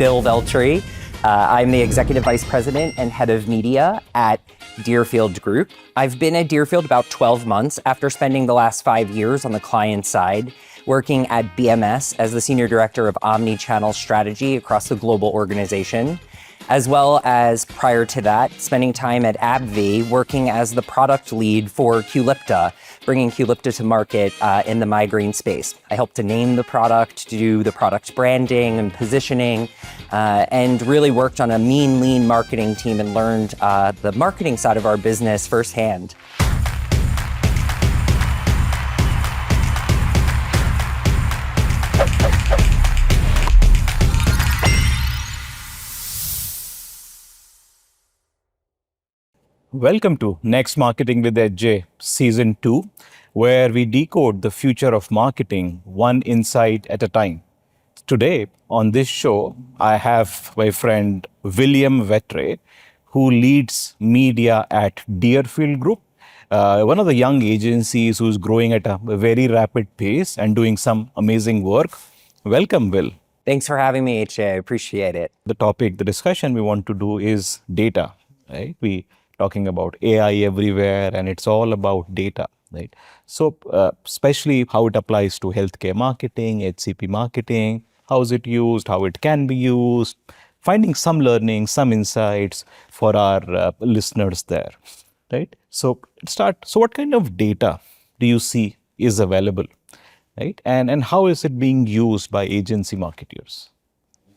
Bill Veltre. I'm the Executive Vice President and Head of Media at Deerfield Group. I've been at Deerfield about 12 months after spending the last 5 years on the client side, working at BMS as the Senior Director of Omni-Channel Strategy across the global organization, as well as prior to that, spending time at AbbVie working as the product lead for Qulipta, bringing Qulipta to market in the migraine space. I helped to name the product, to do the product branding and positioning, and really worked on a lean marketing team and learned the marketing side of our business firsthand. Welcome to Next Marketing with AJ Season 2, where we decode the future of marketing one insight at a time. Today, on this show, I have my friend William Veltre, who leads media at Deerfield Group, one of the young agencies who's growing at a very rapid pace and doing some amazing work. Welcome, Will. Thanks for having me, HJ. I appreciate it. The discussion we want to do is data, right? We talking about AI everywhere, and it's all about data, right? So especially how it applies to healthcare marketing, HCP marketing, how is it used, how it can be used, finding some learning, some insights for our listeners there, right? So what kind of data do you see is available, right? And how is it being used by agency marketers?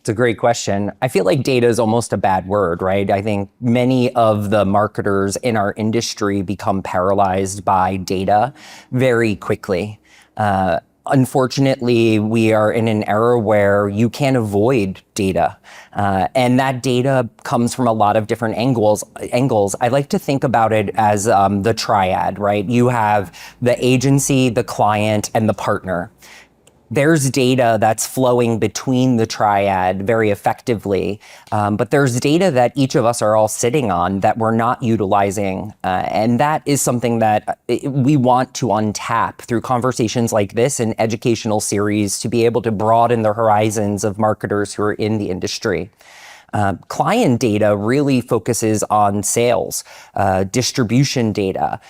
It's a great question. I feel like data is almost a bad word, right? I think many of the marketers in our industry become paralyzed by data very quickly. Unfortunately, we are in an era where you can't avoid data. And that data comes from a lot of different angles. I like to think about it as the triad, right? You have the agency, the client, and the partner. There's data that's flowing between the triad very effectively, but there's data that each of us are all sitting on that we're not utilizing. And that is something that we want to untap through conversations like this and educational series to be able to broaden the horizons of marketers who are in the industry. Client data really focuses on sales, distribution data,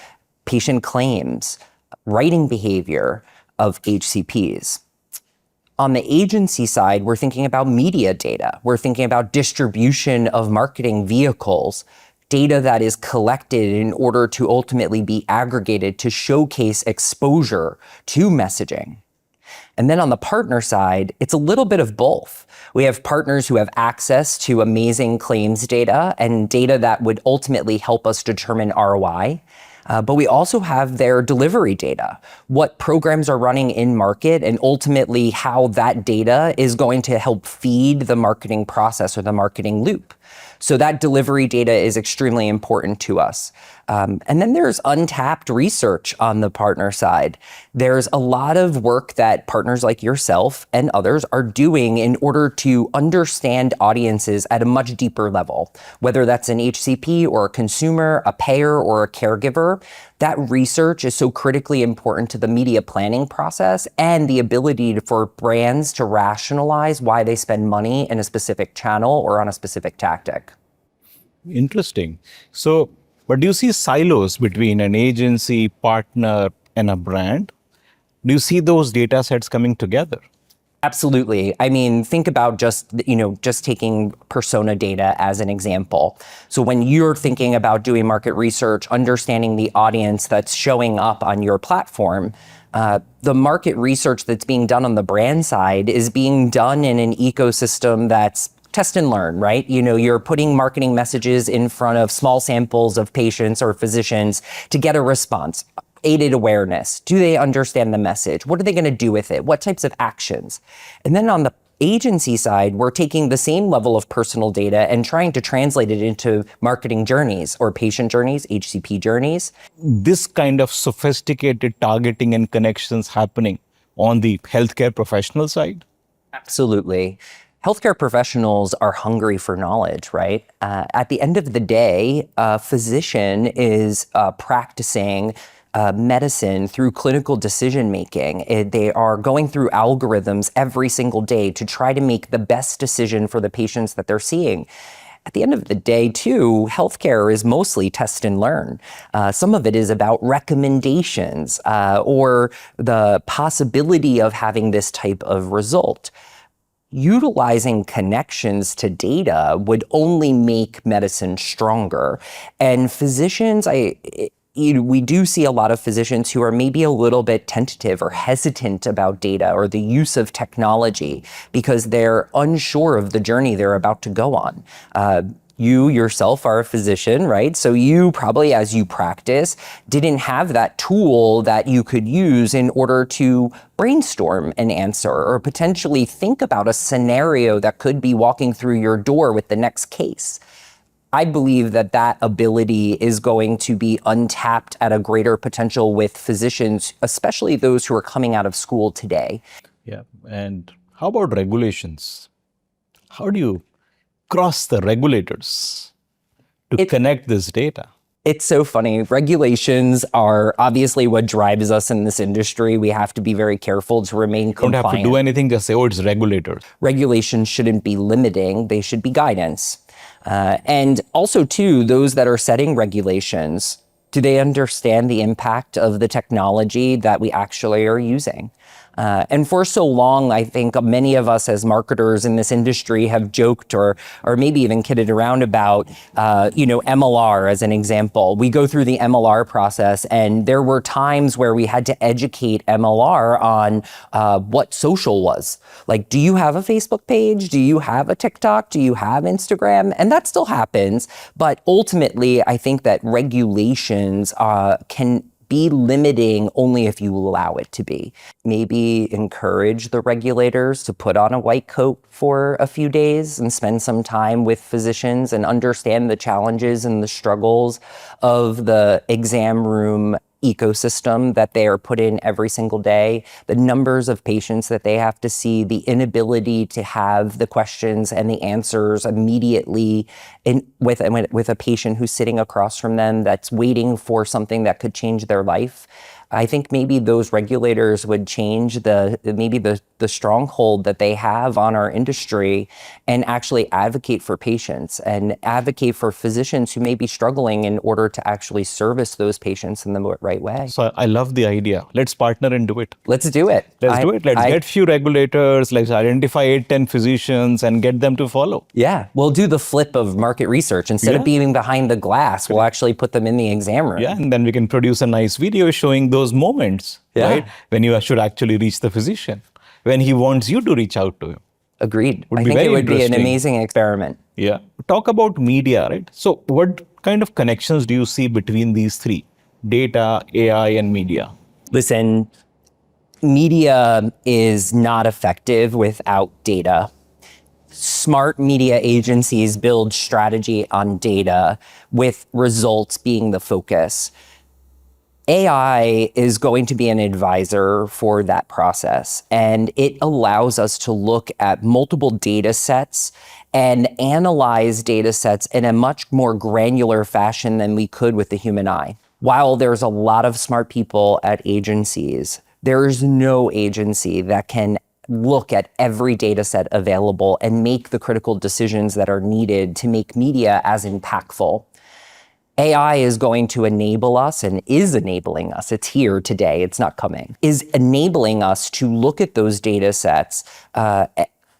patient claims, writing behavior of HCPs. On the agency side, we're thinking about media data. We're thinking about distribution of marketing vehicles, data that is collected in order to ultimately be aggregated to showcase exposure to messaging. And then on the partner side, it's a little bit of both. We have partners who have access to amazing claims data and data that would ultimately help us determine ROI. But we also have their delivery data, what programs are running in market, and ultimately how that data is going to help feed the marketing process or the marketing loop. So that delivery data is extremely important to us. And then there's untapped research on the partner side. There's a lot of work that partners like yourself and others are doing in order to understand audiences at a much deeper level, whether that's an HCP or a consumer, a payer or a caregiver. That research is so critically important to the media planning process and the ability for brands to rationalize why they spend money in a specific channel or on a specific tactic. Interesting. So, but do you see silos between an agency, partner, and a brand? Do you see those data sets coming together? Absolutely. I mean, think about just taking persona data as an example. So when you're thinking about doing market research, understanding the audience that's showing up on your platform, the market research that's being done on the brand side is being done in an ecosystem that's test and learn, right? You're putting marketing messages in front of small samples of patients or physicians to get a response. Aided awareness. Do they understand the message? What are they going to do with it? What types of actions? And then on the agency side, we're taking the same level of personal data and trying to translate it into marketing journeys or patient journeys, HCP journeys. This kind of sophisticated targeting and connections happening on the healthcare professional side? Absolutely. Healthcare professionals are hungry for knowledge, right? At the end of the day, a physician is practicing medicine through clinical decision making. They are going through algorithms every single day to try to make the best decision for the patients that they're seeing. At the end of the day, too, healthcare is mostly test and learn. Some of it is about recommendations or the possibility of having this type of result. Utilizing connections to data would only make medicine stronger. And physicians, we do see a lot of physicians who are maybe a little bit tentative or hesitant about data or the use of technology because they're unsure of the journey they're about to go on. You yourself are a physician, right? So you probably, as you practice, didn't have that tool that you could use in order to brainstorm an answer or potentially think about a scenario that could be walking through your door with the next case. I believe that that ability is going to be untapped at a greater potential with physicians, especially those who are coming out of school today. Yeah. And how about regulations? How do you cross the regulators to connect this data? It's so funny. Regulations are obviously what drives us in this industry. We have to be very careful to remain compliant. Don't have to do anything, just say, oh, it's regulators. Regulations shouldn't be limiting, they should be guidance. And also, too, those that are setting regulations, do they understand the impact of the technology that we actually are using? And for so long, I think many of us as marketers in this industry have joked or maybe even kidded around about, MLR as an example. We go through the MLR process, and there were times where we had to educate MLR on what social was. Like, do you have a Facebook page? Do you have a TikTok? Do you have Instagram? And that still happens. But ultimately, I think that regulations can be limiting only if you allow it to be. Maybe encourage the regulators to put on a white coat for a few days and spend some time with physicians and understand the challenges and the struggles of the exam room ecosystem that they are put in every single day, the numbers of patients that they have to see, the inability to have the questions and the answers immediately with a patient who's sitting across from them that's waiting for something that could change their life. I think maybe those regulators would change the stronghold that they have on our industry and actually advocate for patients and advocate for physicians who may be struggling in order to actually service those patients in the right way. So I love the idea. Let's partner and do it. Let's do it. Let's get few regulators, let's identify 8-10 physicians and get them to follow. Yeah, we'll do the flip of market research. Instead of being behind the glass, we'll actually put them in the exam room. Yeah, and then we can produce a nice video showing those moments, right? When you should actually reach the physician, when he wants you to reach out to him. Agreed. I think it would be an amazing experiment. Yeah. Talk about media, right? So what kind of connections do you see between these three? Data, AI, and media. Listen, media is not effective without data. Smart media agencies build strategy on data with results being the focus. AI is going to be an advisor for that process, and it allows us to look at multiple data sets and analyze data sets in a much more granular fashion than we could with the human eye. While there's a lot of smart people at agencies, there is no agency that can look at every data set available and make the critical decisions that are needed to make media as impactful. AI is going to enable us and is enabling us. It's here today. It's not coming. Is enabling us to look at those data sets,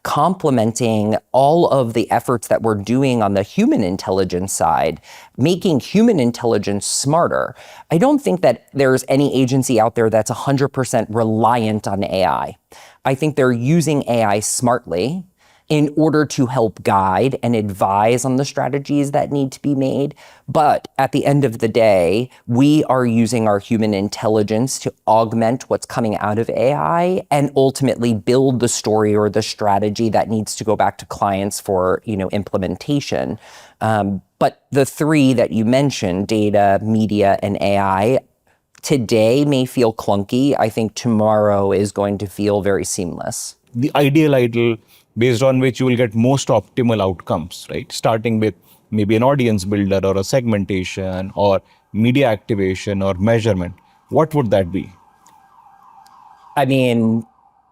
complementing all of the efforts that we're doing on the human intelligence side, making human intelligence smarter. I don't think that there's any agency out there that's 100% reliant on AI. I think they're using AI smartly in order to help guide and advise on the strategies that need to be made. But at the end of the day, we are using our human intelligence to augment what's coming out of AI and ultimately build the story or the strategy that needs to go back to clients for, implementation. But the three that you mentioned, data, media, and AI, today may feel clunky. I think tomorrow is going to feel very seamless. The ideal based on which you will get most optimal outcomes, right? Starting with maybe an audience builder or a segmentation or media activation or measurement. what would that be? I mean,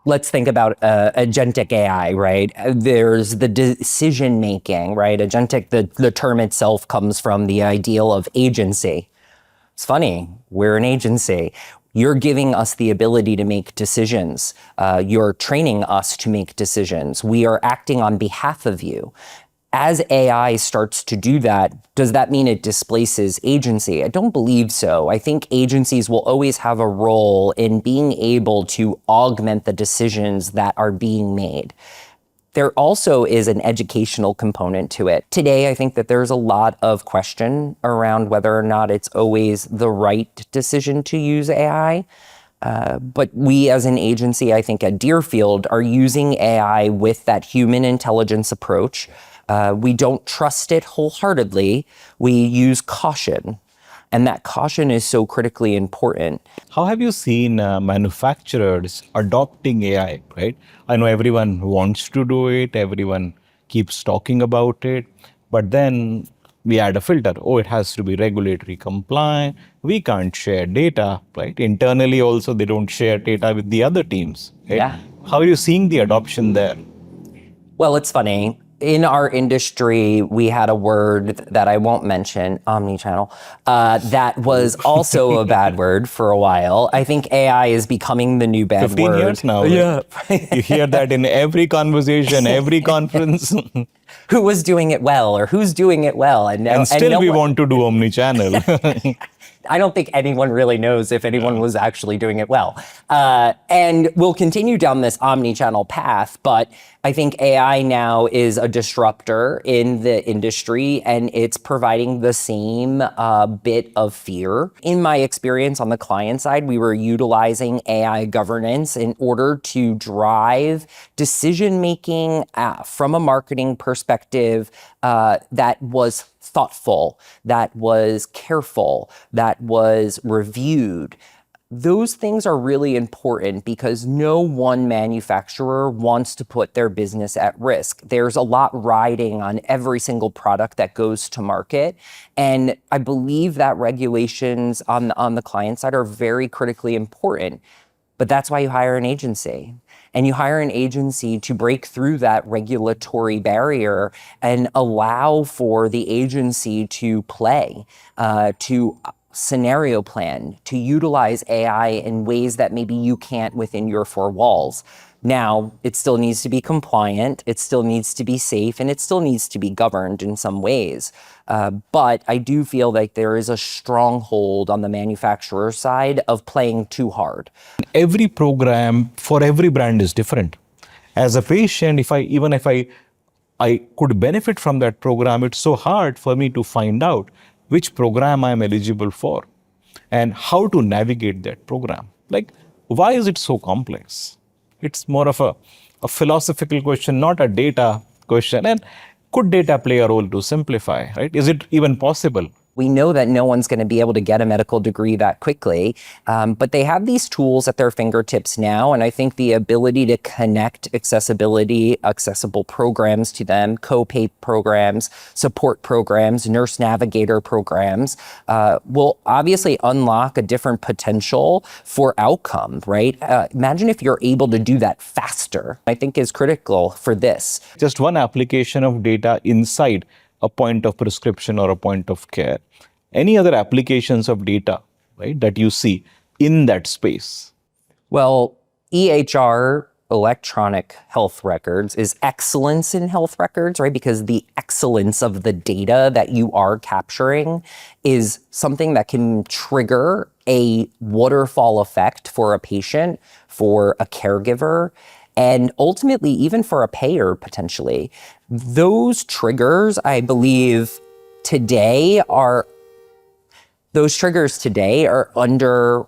let's think about Gentic AI, right? There's the decision making, right? Agentic, the term itself comes from the ideal of agency. It's funny, we're an agency. You're giving us the ability to make decisions. You're training us to make decisions. We are acting on behalf of you. As AI starts to do that, does that mean it displaces agency? I don't believe so. I think agencies will always have a role in being able to augment the decisions that are being made. There also is an educational component to it. Today, I think that there's a lot of question around whether or not it's always the right decision to use AI. But we as an agency, I think at Deerfield, are using AI with that human intelligence approach. We don't trust it wholeheartedly. We use caution. And that caution is so critically important. How have you seen manufacturers adopting AI, right? I know everyone wants to do it, everyone keeps talking about it, but then we add a filter. Oh, it has to be regulatory compliant. We can't share data, right? Internally also, they don't share data with the other teams, right? Yeah. How are you seeing the adoption there? Well, it's funny. In our industry, we had a word that I won't mention, omnichannel, that was also a bad word for a while. I think AI is becoming the new bad 15 word. years now. Yeah. You hear that in every conversation, every conference. Who was doing it well or who's doing it well? And still we want to do omnichannel. I don't think anyone really knows if anyone was actually doing it well. And we'll continue down this omni-channel path, but I think AI now is a disruptor in the industry and it's providing the same bit of fear. In my experience on the client side, we were utilizing AI governance in order to drive decision-making from a marketing perspective that was thoughtful, that was careful, that was reviewed. Those things are really important because no one manufacturer wants to put their business at risk. There's a lot riding on every single product that goes to market. And I believe that regulations on the client side are very critically important. But that's why you hire an agency. And you hire an agency to break through that regulatory barrier and allow for the agency to play, to scenario plan, to utilize AI in ways that maybe you can't within your four walls. Now, it still needs to be compliant, it still needs to be safe, and it still needs to be governed in some ways. But I do feel like there is a stronghold on the manufacturer side of playing too hard. Every program for every brand is different. As a patient, if I could benefit from that program, it's so hard for me to find out which program I'm eligible for and how to navigate that program. Like, why is it so complex? It's more of a philosophical question, not a data question. And could data play a role to simplify, right? Is it even possible? We know that no one's going to be able to get a medical degree that quickly, but they have these tools at their fingertips now. And I think the ability to connect accessible programs to them, co-pay programs, support programs, nurse navigator programs, will obviously unlock a different potential for outcome, right? Imagine if you're able to do that faster, I think is critical for this. Just one application of data inside a point of prescription or a point of care. Any other applications of data, right, that you see in that space? Well, EHR, electronic health records, is excellence in health records, right? Because the excellence of the data that you are capturing is something that can trigger a waterfall effect for a patient, for a caregiver, and ultimately even for a payer potentially. Those triggers, I believe, today are under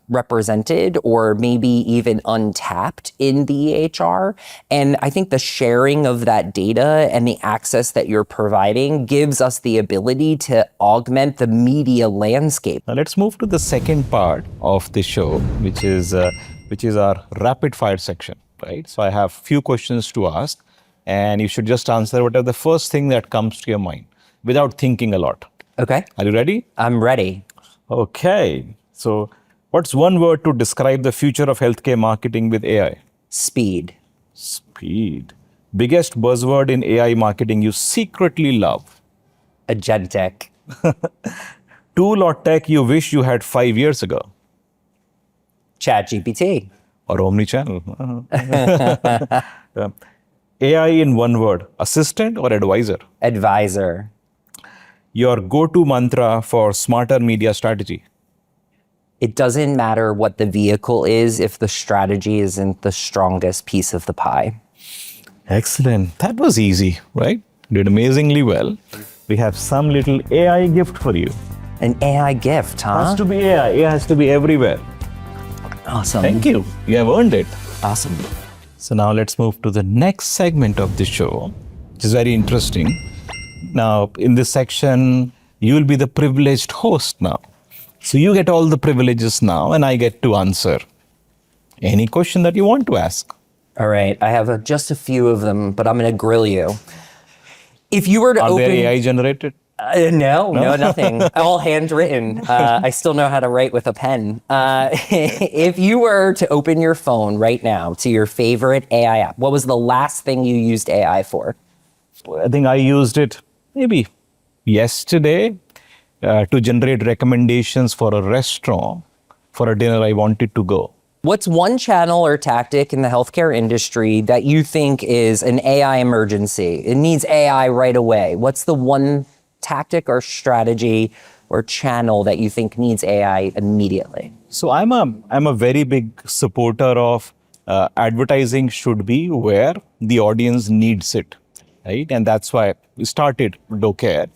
represented or maybe even untapped in the EHR. And I think the sharing of that data and the access that you're providing gives us the ability to augment the media landscape. Now let's move to the second part of the show, which is our rapid fire section, right? So I have few questions to ask and you should just answer whatever the first thing that comes to your mind without thinking a lot. Okay. Are you ready? I'm ready. Okay. So What's one word to describe the future of healthcare marketing with AI? Speed. Speed. Biggest buzzword in AI marketing you secretly love? Agentic. Tool or tech you wish you had 5 years ago? ChatGPT. Or omnichannel? AI in one word, assistant or advisor? Advisor. Your go-to mantra for smarter media strategy? It doesn't matter what the vehicle is if the strategy isn't the strongest piece of the pie. Excellent. That was easy, right? Did amazingly well. We have some little AI gift for you. An AI gift, huh? Has to be AI. AI has to be everywhere. Awesome. Thank you. You have earned it. Awesome. So now let's move to the next segment of the show, which is very interesting. Now, in this section, you will be the privileged host now. So you get all the privileges now, and I get to answer any question that you want to ask. All right. I have just a few of them, but I'm going to grill you. If you were to Are open... they AI generated? No, nothing. All handwritten. I still know how to write with a pen. If you were to open your phone right now to your favorite AI app, what was the last thing you used AI for? I think I used it maybe yesterday to generate recommendations for a restaurant for a dinner I wanted to go. What's one channel or tactic in the healthcare industry that you think is an AI emergency? It needs AI right away. What's the one tactic or strategy or channel that you think needs AI immediately? So I'm a very big supporter of advertising should be where the audience needs it, right? And that's why we started Docere,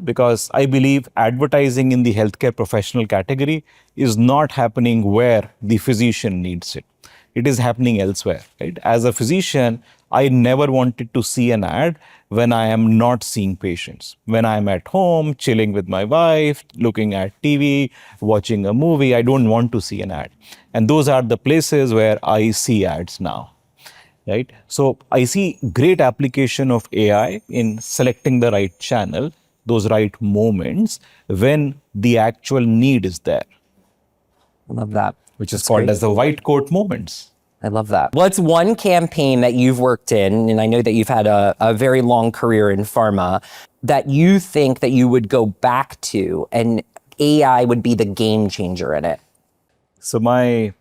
because I believe advertising in the healthcare professional category is not happening where the physician needs it. It is happening elsewhere, right? As a physician, I never wanted to see an ad when I am not seeing patients. When I'm at home, chilling with my wife, looking at TV, watching a movie, I don't want to see an ad. And those are the places where I see ads now, right? So I see great application of AI in selecting the right channel, those right moments when the actual need is there. I love that. Which is called as the white coat moments. I love that. What's one campaign that you've worked in, and I know that you've had a very long career in pharma, that you think that you would go back to and AI would be the game changer in it? So my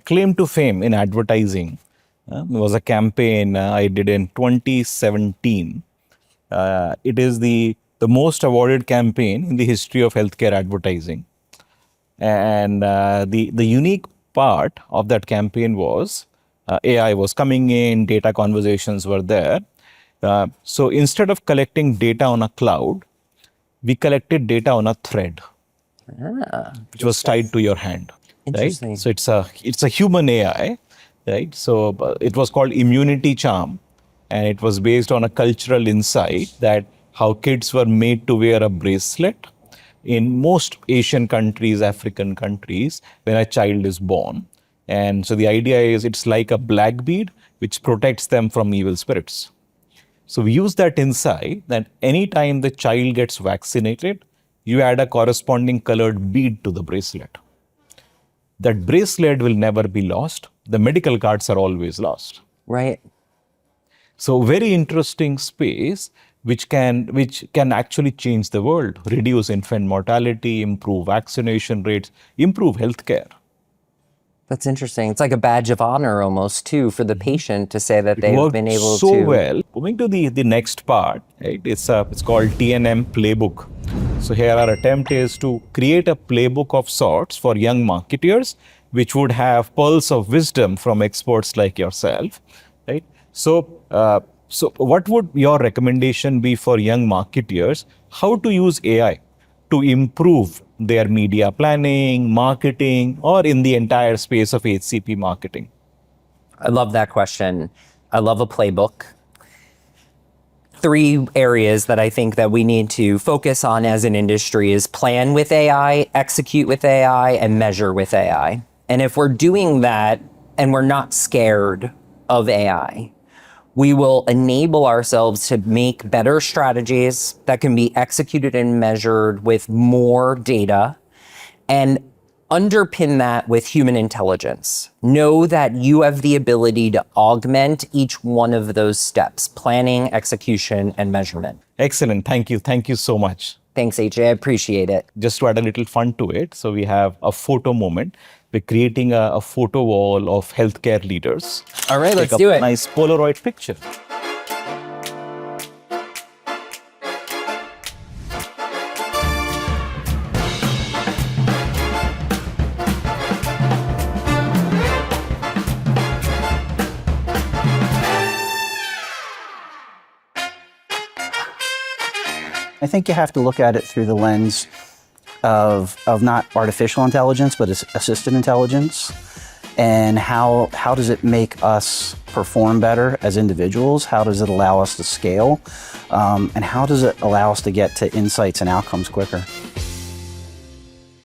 claim to fame in advertising was a campaign I did in 2017. It is the most awarded campaign in the history of healthcare advertising. And the unique part of that campaign was AI was coming in, data conversations were there. So instead of collecting data on a cloud, we collected data on a thread, which was tied to your hand. Interesting. Right? So it's a human AI, right? So it was called Immunity Charm, and it was based on a cultural insight that how kids were made to wear a bracelet in most Asian countries, African countries, when a child is born. And so the idea is it's like a black bead which protects them from evil spirits. So we use that insight that anytime the child gets vaccinated, you add a corresponding colored bead to the bracelet. That bracelet will never be lost. The medical cards are always lost. Right. So very interesting space which can actually change the world, reduce infant mortality, improve vaccination rates, improve healthcare. That's interesting. It's like a badge of honor almost too for the patient to say that they've been able so to. well. Moving to the next part, right? It's called TNM Playbook. So here our attempt is to create a playbook of sorts for young marketers, which would have pearls of wisdom from experts like yourself, right? So what would your recommendation be for young marketers? How to use AI to improve their media planning, marketing, or in the entire space of HCP marketing? I love that question. I love a playbook. 3 areas that I think that we need to focus on as an industry is plan with AI, execute with AI, and measure with AI. And if we're doing that and we're not scared of AI, we will enable ourselves to make better strategies that can be executed and measured with more data. And Underpin that with human intelligence. Know that you have the ability to augment each one of those steps: planning, execution, and measurement. Excellent. Thank you. Thank you so much. Thanks, AJ. I appreciate it. Just to add a little fun to it, so we have a photo moment. We're creating a photo wall of healthcare leaders. All right, let's Take do a it. nice Polaroid picture. I think you have to look at it through the lens of not artificial intelligence, but assisted intelligence. And how does it make us perform better as individuals? How does it allow us to scale? And how does it allow us to get to insights and outcomes quicker?